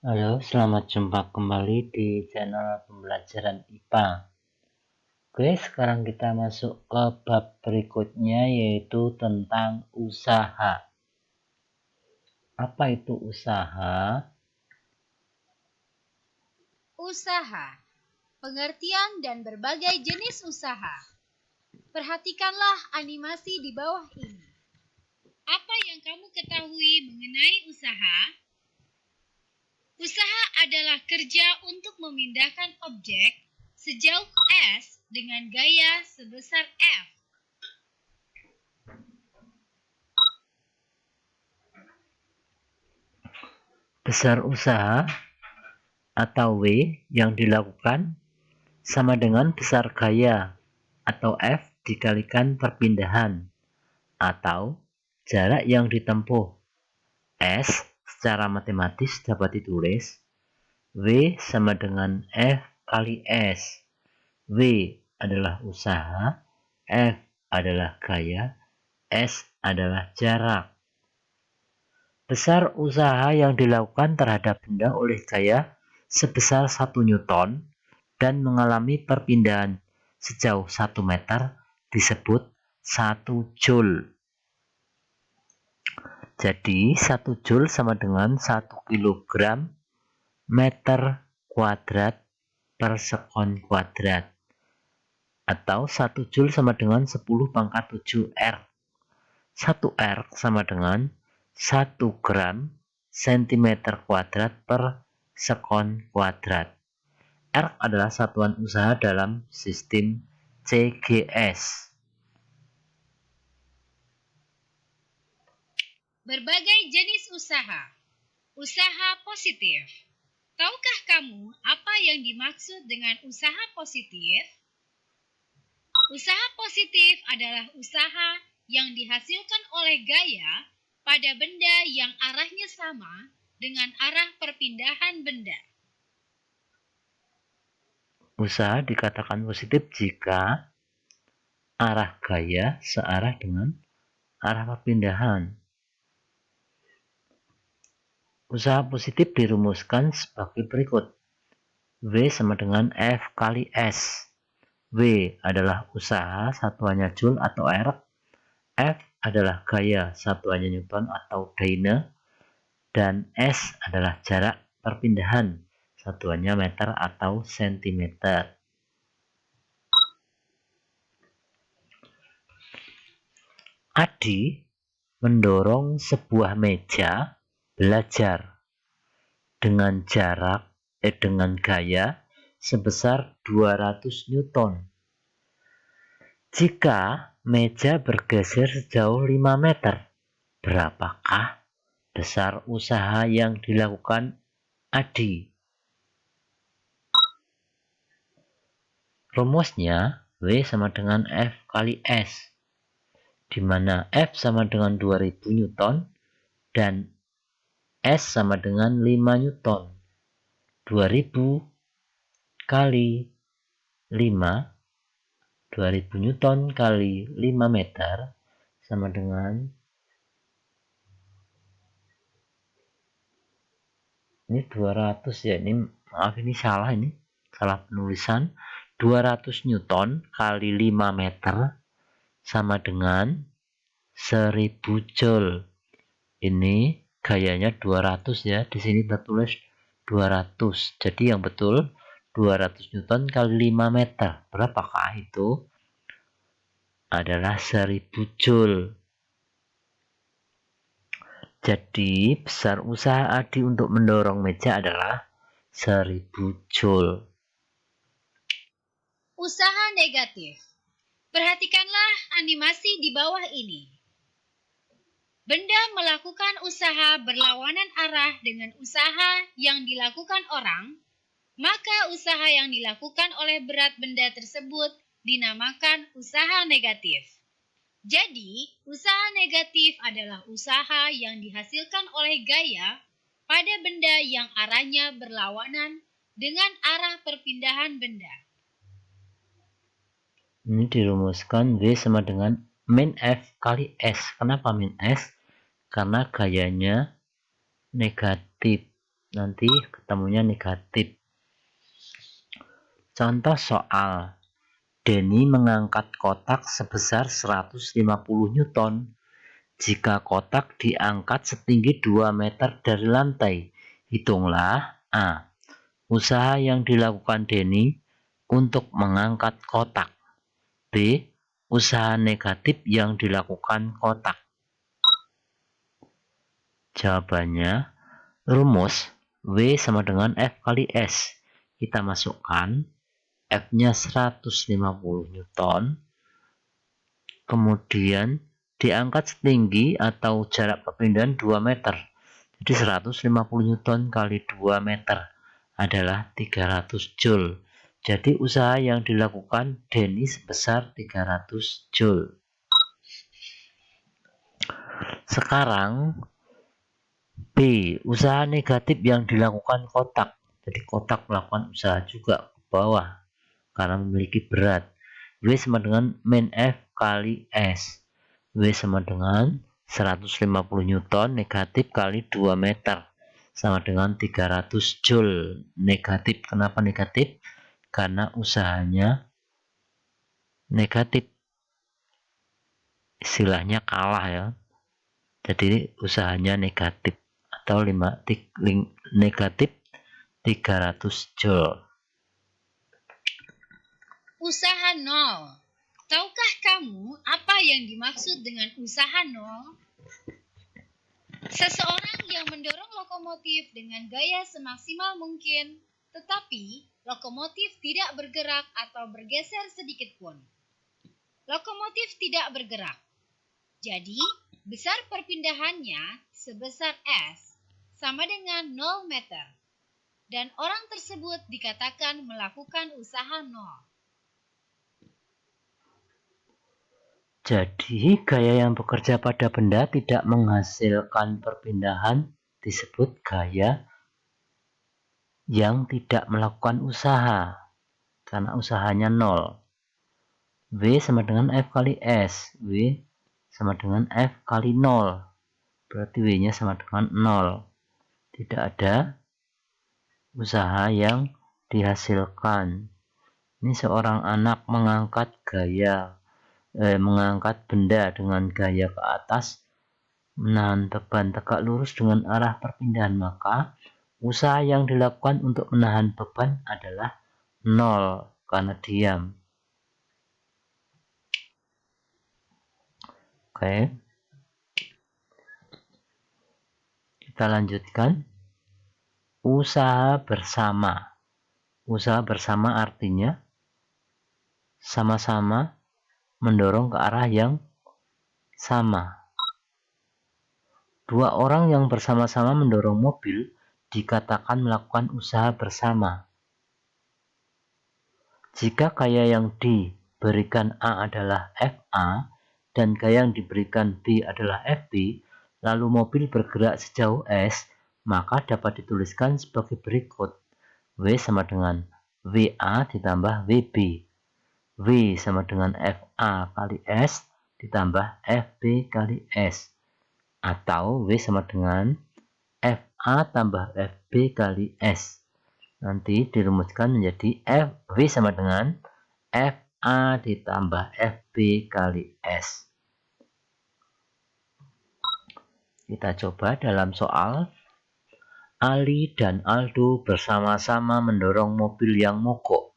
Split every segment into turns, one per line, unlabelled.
Halo, selamat jumpa kembali di channel pembelajaran IPA. Oke, sekarang kita masuk ke bab berikutnya yaitu tentang usaha. Apa itu usaha?
Usaha, pengertian dan berbagai jenis usaha. Perhatikanlah animasi di bawah ini. Apa yang kamu ketahui mengenai usaha? Usaha adalah kerja untuk memindahkan objek sejauh S dengan gaya sebesar F.
Besar usaha atau W yang dilakukan sama dengan besar gaya atau F dikalikan perpindahan atau jarak yang ditempuh. S secara matematis dapat ditulis W sama dengan F kali S. W adalah usaha, F adalah gaya, S adalah jarak. Besar usaha yang dilakukan terhadap benda oleh gaya sebesar 1 Newton dan mengalami perpindahan sejauh 1 meter disebut 1 Joule. Jadi 1 Joule sama dengan 1 kilogram meter kuadrat per sekon kuadrat. Atau 1 Joule sama dengan 10 pangkat 7 R. 1 R sama dengan 1 gram sentimeter kuadrat per sekon kuadrat. R adalah satuan usaha dalam sistem CGS.
Berbagai jenis usaha. Usaha positif. Tahukah kamu apa yang dimaksud dengan usaha positif? Usaha positif adalah usaha yang dihasilkan oleh gaya pada benda yang arahnya sama dengan arah perpindahan benda.
Usaha dikatakan positif jika arah gaya searah dengan arah perpindahan. Usaha positif dirumuskan sebagai berikut. W sama dengan F kali S. W adalah usaha, satuannya Joule atau R. F adalah gaya, satuannya Newton atau Dyne. Dan S adalah jarak perpindahan, satuannya meter atau sentimeter. Adi mendorong sebuah meja belajar dengan gaya sebesar 200 Newton. Jika meja bergeser sejauh 5 meter, berapakah besar usaha yang dilakukan Adi? Rumusnya W sama dengan F kali S, di mana F sama dengan 2000 Newton dan S sama dengan 5 Newton. 2000 kali 5, 2000 Newton kali 5 meter sama dengan, ini 200 ya, ini maaf ini salah penulisan. 200 Newton kali 5 meter sama dengan 1000 Joule. Ini gayanya 200 ya, di sini tertulis 200. Jadi yang betul 200 Newton kali 5 meter. Berapakah itu? Adalah 1000 Joule. Jadi besar usaha Adi untuk mendorong meja adalah 1000 Joule.
Usaha negatif. Perhatikanlah animasi di bawah ini. Benda melakukan usaha berlawanan arah dengan usaha yang dilakukan orang, maka usaha yang dilakukan oleh berat benda tersebut dinamakan usaha negatif. Jadi, usaha negatif adalah usaha yang dihasilkan oleh gaya pada benda yang arahnya berlawanan dengan arah perpindahan benda.
Ini dirumuskan W sama dengan min F kali S. Kenapa min S? Karena gayanya negatif. nanti ketemunya negatif. Contoh soal, Denny mengangkat kotak sebesar 150 Newton. Jika kotak diangkat setinggi 2 meter dari lantai, hitunglah A. Usaha yang dilakukan Denny untuk mengangkat kotak. B. Usaha negatif yang dilakukan kotak. Jawabannya, rumus W sama dengan F kali S. Kita masukkan F-nya 150 Newton, kemudian diangkat setinggi atau jarak perpindahan 2 meter. Jadi 150 Newton kali 2 meter adalah 300 Joule. Jadi usaha yang dilakukan Denny sebesar 300 Joule. Sekarang B. Usaha negatif yang dilakukan kotak. Jadi kotak melakukan usaha juga ke bawah karena memiliki berat. W sama dengan min F kali S. W sama dengan 150 Newton negatif kali 2 meter. Sama dengan 300 Joule. Negatif. Kenapa negatif? Karena usahanya negatif. Istilahnya kalah ya. Jadi usahanya negatif. Atau negatif 300 Joule.
Usaha nol. Tahukah kamu apa yang dimaksud dengan usaha nol? Seseorang yang mendorong lokomotif dengan gaya semaksimal mungkin, tetapi lokomotif tidak bergerak atau bergeser sedikit pun. Lokomotif tidak bergerak. Jadi, besar perpindahannya sebesar S sama dengan 0 meter. Dan orang tersebut dikatakan melakukan usaha nol.
Jadi, gaya yang bekerja pada benda tidak menghasilkan perpindahan disebut gaya yang tidak melakukan usaha, karena usahanya 0. W sama dengan F kali S. W sama dengan F kali 0. Berarti W-nya sama dengan 0. Tidak ada usaha yang dihasilkan. Ini seorang anak mengangkat benda dengan gaya ke atas, menahan beban tegak lurus dengan arah perpindahan, maka usaha yang dilakukan untuk menahan beban adalah 0 karena diam. Oke. Kita lanjutkan. Usaha bersama. Usaha bersama artinya sama-sama mendorong ke arah yang sama. Dua orang yang bersama-sama mendorong mobil dikatakan melakukan usaha bersama. Jika gaya yang diberikan A adalah FA dan gaya yang diberikan B adalah FB, lalu mobil bergerak sejauh S, maka dapat dituliskan sebagai berikut. W sama dengan WA ditambah WB. W sama dengan FA kali S ditambah FB kali S. Atau W sama dengan FA tambah FB kali S. Nanti dirumuskan menjadi W sama dengan FA ditambah FB kali S. Kita coba dalam soal. Ali dan Aldo bersama-sama mendorong mobil yang mogok.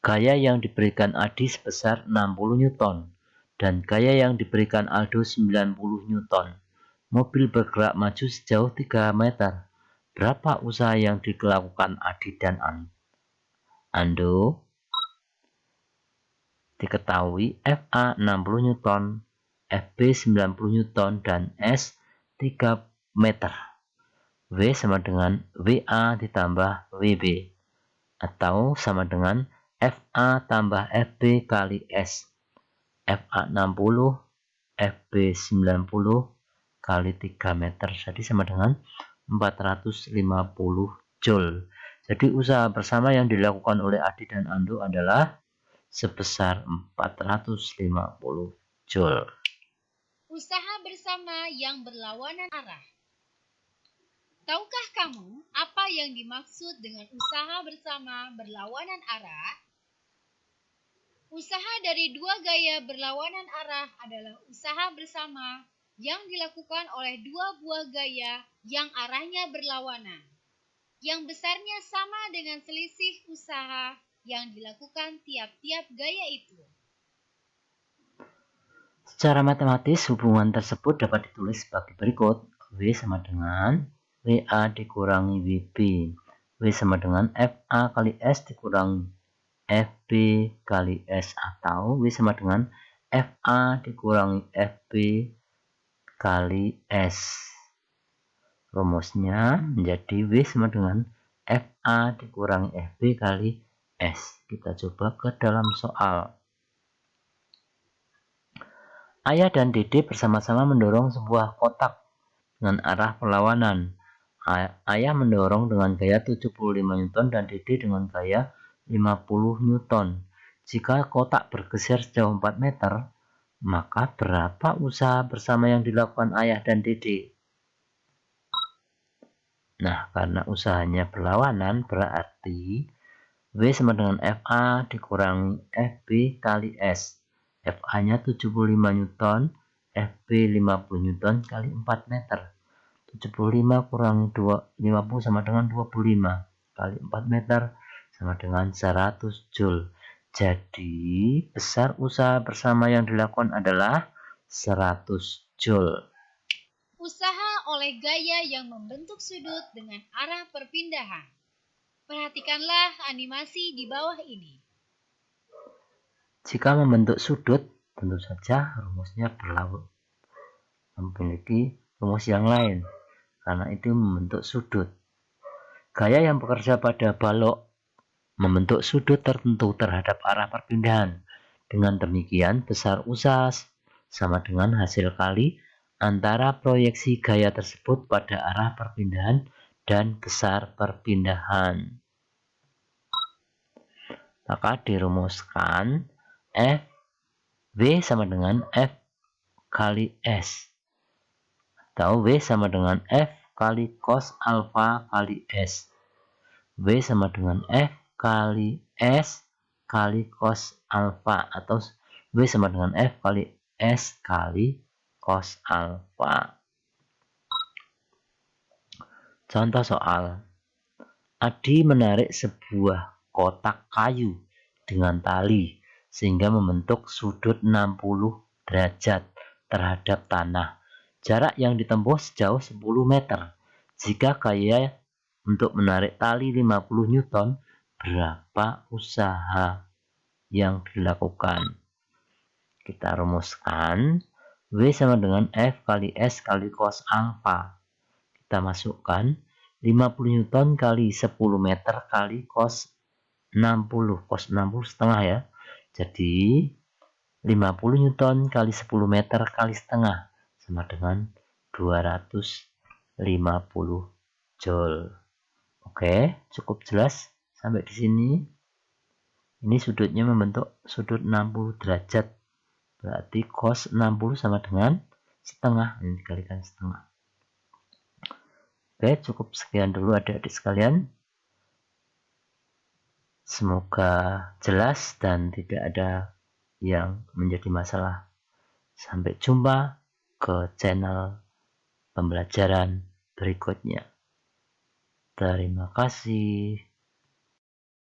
Gaya yang diberikan Adi sebesar 60 Newton dan gaya yang diberikan Aldo 90 Newton. Mobil bergerak maju sejauh 3 meter. Berapa usaha yang dilakukan Adi dan Ando? Diketahui FA 60 Newton, FB 90 Newton, dan S 3 meter. W sama dengan WA ditambah WB. Atau sama dengan FA tambah FB kali S. FA 60, FB 90 kali 3 meter. Jadi sama dengan 450 Joule. Jadi usaha bersama yang dilakukan oleh Adi dan Ando adalah sebesar 450 Joule.
Usaha bersama yang berlawanan arah. Tahukah kamu apa yang dimaksud dengan usaha bersama berlawanan arah? Usaha dari dua gaya berlawanan arah adalah usaha bersama yang dilakukan oleh dua buah gaya yang arahnya berlawanan, yang besarnya sama dengan selisih usaha yang dilakukan tiap-tiap gaya itu.
Secara matematis, hubungan tersebut dapat ditulis sebagai berikut. W sama dengan WA dikurangi WB. W sama dengan FA kali S dikurangi FB kali S, atau W sama dengan FA dikurangi FB kali S. Rumusnya menjadi W sama dengan FA dikurangi FB kali S. Kita coba ke dalam soal. Ayah dan Dede bersama-sama mendorong sebuah kotak dengan arah perlawanan. Ayah mendorong dengan gaya 75 Newton dan Dede dengan gaya 50 Newton. Jika kotak bergeser sejauh 4 meter, maka berapa usaha bersama yang dilakukan ayah dan Dede? Nah, karena usahanya berlawanan, berarti W sama dengan FA dikurangi FB kali S. FA-nya 75 Newton, FB 50 Newton kali 4 meter. 75 kurangi 50 sama dengan 25 kali 4 meter sama dengan 100 Joule. Jadi besar usaha bersama yang dilakukan adalah 100 Joule.
Usaha oleh gaya yang membentuk sudut dengan arah perpindahan. Perhatikanlah animasi di bawah ini.
Jika membentuk sudut, tentu saja rumusnya memiliki rumus yang lain, karena itu membentuk sudut. Gaya yang bekerja pada balok membentuk sudut tertentu terhadap arah perpindahan. Dengan demikian, besar usaha sama dengan hasil kali antara proyeksi gaya tersebut pada arah perpindahan dan besar perpindahan. Maka dirumuskan F W sama dengan F kali S, atau W sama dengan F kali cos alfa kali S. W sama dengan F kali S kali cos alfa, atau W sama dengan F kali S kali cos alfa. Contoh soal. Adi menarik sebuah kotak kayu dengan tali sehingga membentuk sudut 60 derajat terhadap tanah. Jarak yang ditempuh sejauh 10 meter. Jika gaya untuk menarik tali 50 Newton, berapa usaha yang dilakukan? Kita rumuskan W sama dengan F kali S kali cos alfa. Kita masukkan 50 Newton kali 10 meter kali cos 60. Cos 60 setengah ya. Jadi 50 Newton kali 10 meter kali setengah sama dengan 250 Joule. Oke, cukup jelas sampai di sini. Ini sudutnya membentuk sudut 60 derajat. Berarti cos 60 sama dengan setengah. Ini dikalikan setengah. Oke, cukup sekian dulu adik-adik sekalian. Semoga jelas dan tidak ada yang menjadi masalah. Sampai jumpa ke channel pembelajaran berikutnya. Terima kasih.